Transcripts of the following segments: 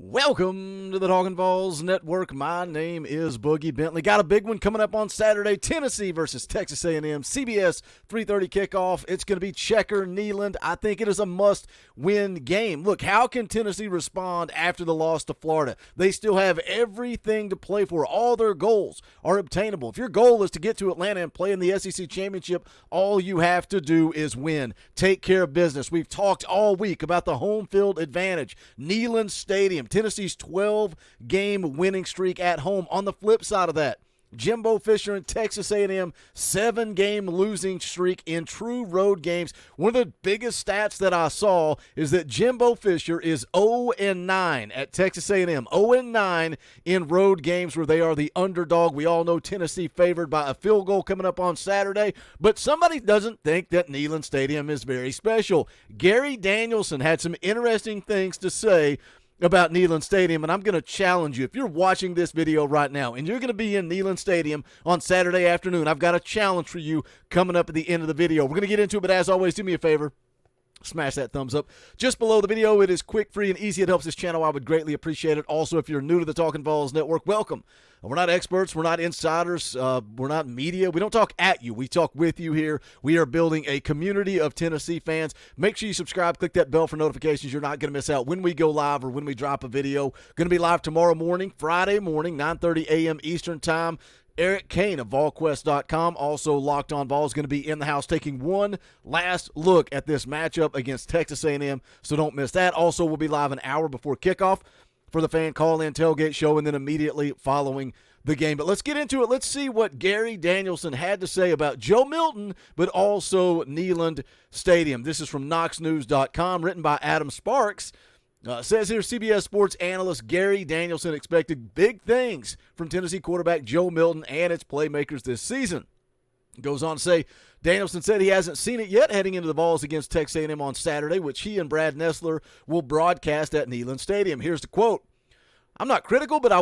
Welcome to the Talkin VAWLS Network. My name is Boogie Bentley. Got a big one coming up on Saturday. Tennessee versus Texas A&M. CBS 3:30 kickoff. It's going to be Checker Neyland. I think it is a must-win game. Look, how can Tennessee respond after the loss to Florida? They still have everything to play for. All their goals are obtainable. If your goal is to get to Atlanta and play in the SEC Championship, all you have to do is win. Take care of business. We've talked all week about the home field advantage. Neyland Stadium. Tennessee's 12-game winning streak at home. On the flip side of that, Jimbo Fisher and Texas A&M 7-game losing streak in true road games. One of the biggest stats that I saw is that Jimbo Fisher is 0-9 at Texas A&M. 0-9 in road games where they are the underdog. We all know Tennessee favored by a field goal coming up on Saturday, but somebody doesn't think that Neyland Stadium is very special. Gary Danielson had some interesting things to say about Neyland Stadium, and I'm going to challenge you. If you're watching this video right now and you're going to be in Neyland Stadium on Saturday afternoon, I've got a challenge for you coming up at the end of the video. We're going to get into it, but as always, do me a favor. Smash that thumbs up. Just below the video, it is quick, free, and easy. It helps this channel. I would greatly appreciate it. Also, if you're new to the Talkin VAWLS Network, welcome. We're not experts. We're not insiders. We're not media. We don't talk at you. We talk with you here. We are building a community of Tennessee fans. Make sure you subscribe. Click that bell for notifications. You're not going to miss out when we go live or when we drop a video. Going to be live tomorrow morning, Friday morning, 9:30 a.m. Eastern Time. Eric Kane of VolQuest.com, also Locked On Vols, going to be in the house taking one last look at this matchup against Texas A&M, so don't miss that. Also, we'll be live an hour before kickoff for the fan call-in tailgate show and then immediately following the game. But let's get into it. Let's see what Gary Danielson had to say about Joe Milton, but also Neyland Stadium. This is from KnoxNews.com, written by Adam Sparks. Says here, CBS Sports analyst Gary Danielson expected big things from Tennessee quarterback Joe Milton and its playmakers this season. Goes on to say, Danielson said he hasn't seen it yet heading into the Vols against Texas A&M on Saturday, which he and Brad Nessler will broadcast at Neyland Stadium. Here's the quote. I'm not critical, but I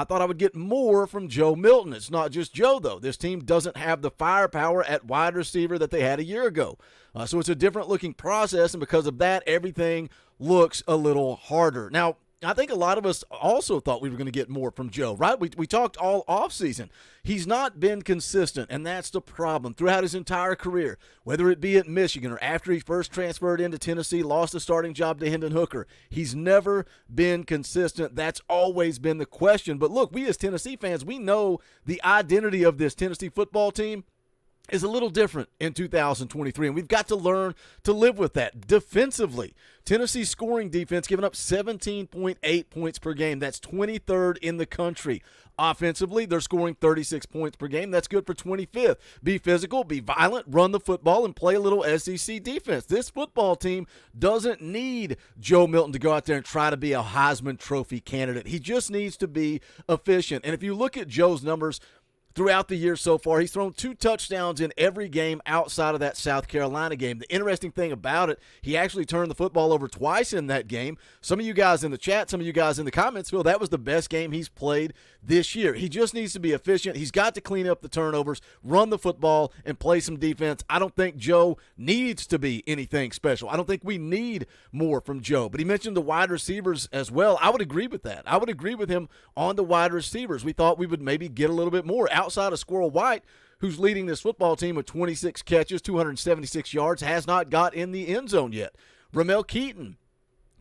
thought I would get more from Joe Milton. It's not just Joe, though. This team doesn't have the firepower at wide receiver that they had a year ago. So it's a different-looking process, and because of that, everything looks a little harder. Now, I think a lot of us also thought we were going to get more from Joe, right? We talked all offseason. He's not been consistent, and that's the problem throughout his entire career, whether it be at Michigan or after he first transferred into Tennessee, lost the starting job to Hendon Hooker. He's never been consistent. That's always been the question. But look, we as Tennessee fans, we know the identity of this Tennessee football team is a little different in 2023, and we've got to learn to live with that. Defensively, Tennessee's scoring defense giving up 17.8 points per game. That's 23rd in the country. Offensively, they're scoring 36 points per game. That's good for 25th. Be physical, be violent, run the football, and play a little SEC defense. This football team doesn't need Joe Milton to go out there and try to be a Heisman Trophy candidate. He just needs to be efficient. And if you look at Joe's numbers throughout the year so far, he's thrown 2 touchdowns in every game outside of that South Carolina game. The interesting thing about it, he actually turned the football over twice in that game. Some of you guys in the chat, some of you guys in the comments feel that was the best game he's played this year. He just needs to be efficient. He's got to clean up the turnovers, run the football, and play some defense. I don't think Joe needs to be anything special. I don't think we need more from Joe. But he mentioned the wide receivers as well. I would agree with that. I would agree with him on the wide receivers. We thought we would maybe get a little bit more outside of Squirrel White, who's leading this football team with 26 catches, 276 yards, has not got in the end zone yet. Ramel Keaton,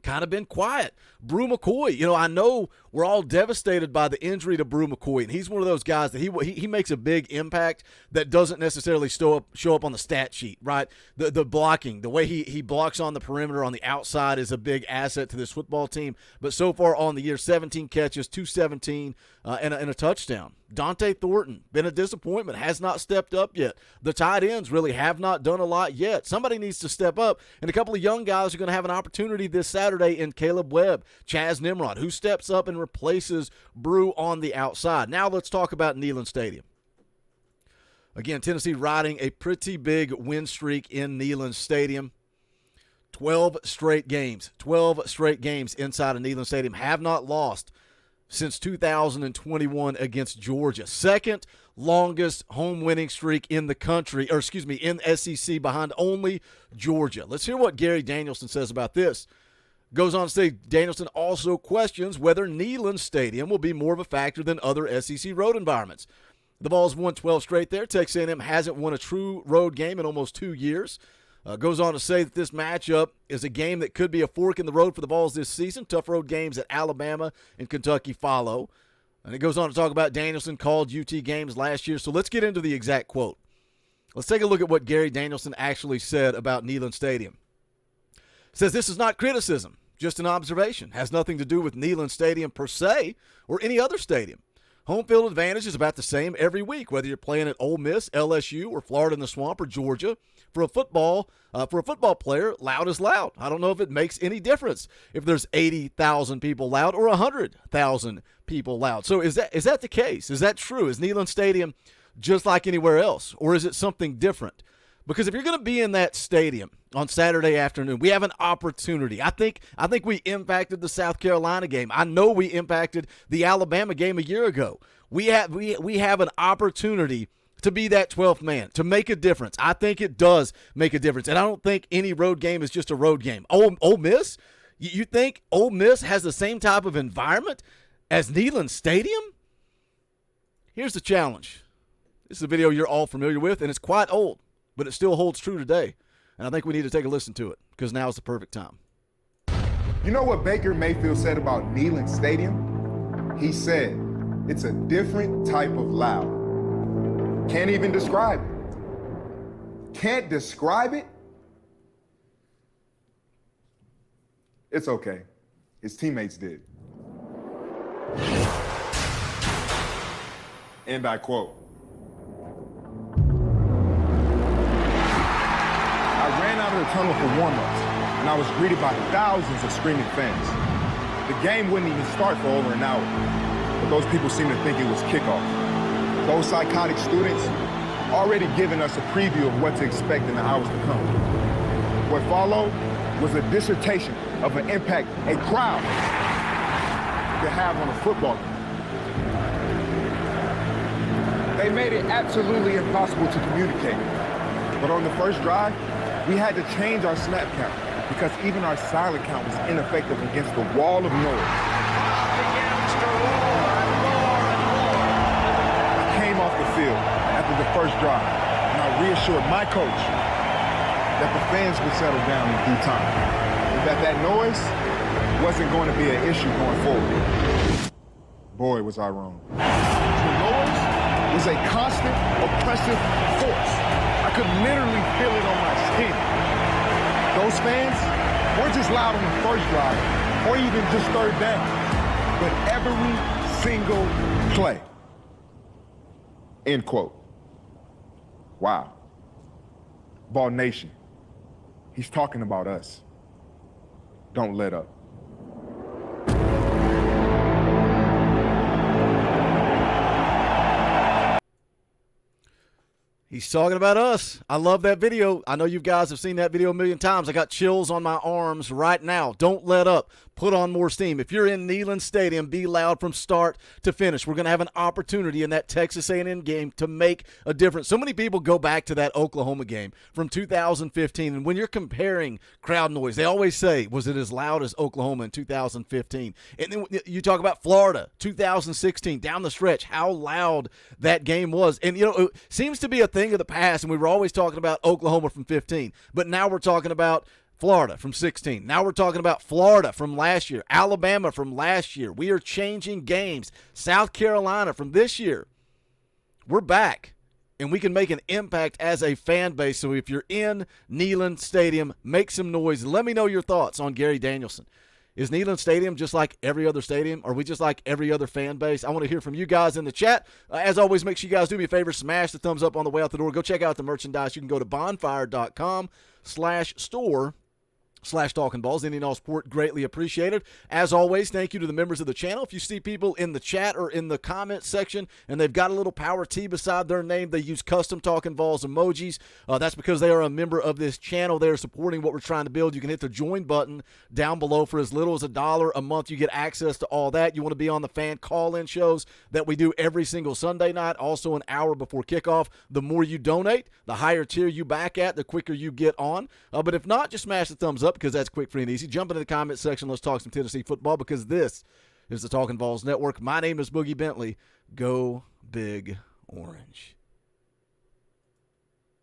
kind of been quiet. Brew McCoy, I know we're all devastated by the injury to Brew McCoy, and he's one of those guys that he makes a big impact that doesn't necessarily show up on the stat sheet, right? The blocking, the way he blocks on the perimeter on the outside is a big asset to this football team. But so far on the year, 17 catches, 217, and a touchdown. Dante Thornton, been a disappointment, has not stepped up yet. The tight ends really have not done a lot yet. Somebody needs to step up, and a couple of young guys are going to have an opportunity this Saturday in Caleb Webb, Chaz Nimrod, who steps up and replaces Brew on the outside. Now let's talk about Neyland Stadium. Again, Tennessee riding a pretty big win streak in Neyland Stadium. 12 straight games inside of Neyland Stadium. Have not lost since 2021 against Georgia. Second longest home winning streak in the country, in SEC, behind only Georgia. Let's hear what Gary Danielson says about this. Goes on to say Danielson also questions whether Neyland Stadium will be more of a factor than other SEC road environments. The Vols won 12 straight there. Texas A&M hasn't won a true road game in almost 2 years. Goes on to say that this matchup is a game that could be a fork in the road for the Vols this season. Tough road games at Alabama and Kentucky follow. And it goes on to talk about Danielson called UT games last year. So let's get into the exact quote. Let's take a look at what Gary Danielson actually said about Neyland Stadium. It says this is not criticism, just an observation. Has nothing to do with Neyland Stadium per se or any other stadium. Home field advantage is about the same every week, whether you're playing at Ole Miss, LSU, or Florida in the Swamp, or Georgia. For a football player, loud is loud. I don't know if it makes any difference if there's 80,000 people loud or 100,000 people loud. So is that the case? Is that true? Is Neyland Stadium just like anywhere else, or is it something different? Because if you're going to be in that stadium on Saturday afternoon, we have an opportunity. I think we impacted the South Carolina game. I know we impacted the Alabama game a year ago. We have an opportunity to be that 12th man, to make a difference. I think it does make a difference. And I don't think any road game is just a road game. Ole Miss? You think Ole Miss has the same type of environment as Neyland Stadium? Here's the challenge. This is a video you're all familiar with, and it's quite old, but it still holds true today. And I think we need to take a listen to it because now is the perfect time. You know what Baker Mayfield said about Neyland Stadium? He said, it's a different type of loud. Can't even describe it. Can't describe it? It's okay. His teammates did. And I quote, I ran out of the tunnel for warm-ups, and I was greeted by thousands of screaming fans. The game wouldn't even start for over an hour, but those people seemed to think it was kickoff. Those psychotic students already giving us a preview of what to expect in the hours to come. What followed was a dissertation of an impact a crowd could have on a football game. They made it absolutely impossible to communicate. But on the first drive, we had to change our snap count because even our silent count was ineffective against the wall of noise. I came off the field after the first drive, and I reassured my coach that the fans would settle down in due time, and that noise wasn't going to be an issue going forward. Boy, was I wrong. The noise was a constant, oppressive force. I could literally feel it on my skin. Those fans weren't just loud on the first drive, or even just third down, but every single play. End quote. Wow. Ball Nation, he's talking about us. Don't let up. He's talking about us. I love that video. I know you guys have seen that video a million times. I got chills on my arms right now. Don't let up. Put on more steam. If you're in Neyland Stadium, be loud from start to finish. We're going to have an opportunity in that Texas A&M game to make a difference. So many people go back to that Oklahoma game from 2015, and when you're comparing crowd noise, they always say, was it as loud as Oklahoma in 2015? And then you talk about Florida, 2016, down the stretch, how loud that game was. And, it seems to be a thing of the past, and we were always talking about Oklahoma from 15, but now we're talking about Florida from 16. Now we're talking about Florida from last year, Alabama from last year. We are changing games. South Carolina from this year. We're back, and we can make an impact as a fan base. So if you're in Neyland Stadium, make some noise. Let me know your thoughts on Gary Danielson. Is Neyland Stadium just like every other stadium? Are we just like every other fan base? I want to hear from you guys in the chat. As always, make sure you guys do me a favor. Smash the thumbs up on the way out the door. Go check out the merchandise. You can go to bonfire.com/store/Talkin VAWLS. Any and all support greatly appreciated. As always, thank you to the members of the channel. If you see people in the chat or in the comment section and they've got a little power T beside their name, they use custom Talkin VAWLS emojis. That's because they are a member of this channel. They are supporting what we're trying to build. You can hit the join button down below for as little as $1 a month. You get access to all that. You want to be on the fan call-in shows that we do every single Sunday night, also an hour before kickoff. The more you donate, the higher tier you back at, the quicker you get on. But if not, just smash the thumbs up. up because that's quick, free, and easy. Jump into the comment section. Let's talk some Tennessee football because this is the Talkin VAWLS Network. My name is Boogie Bentley. Go Big Orange.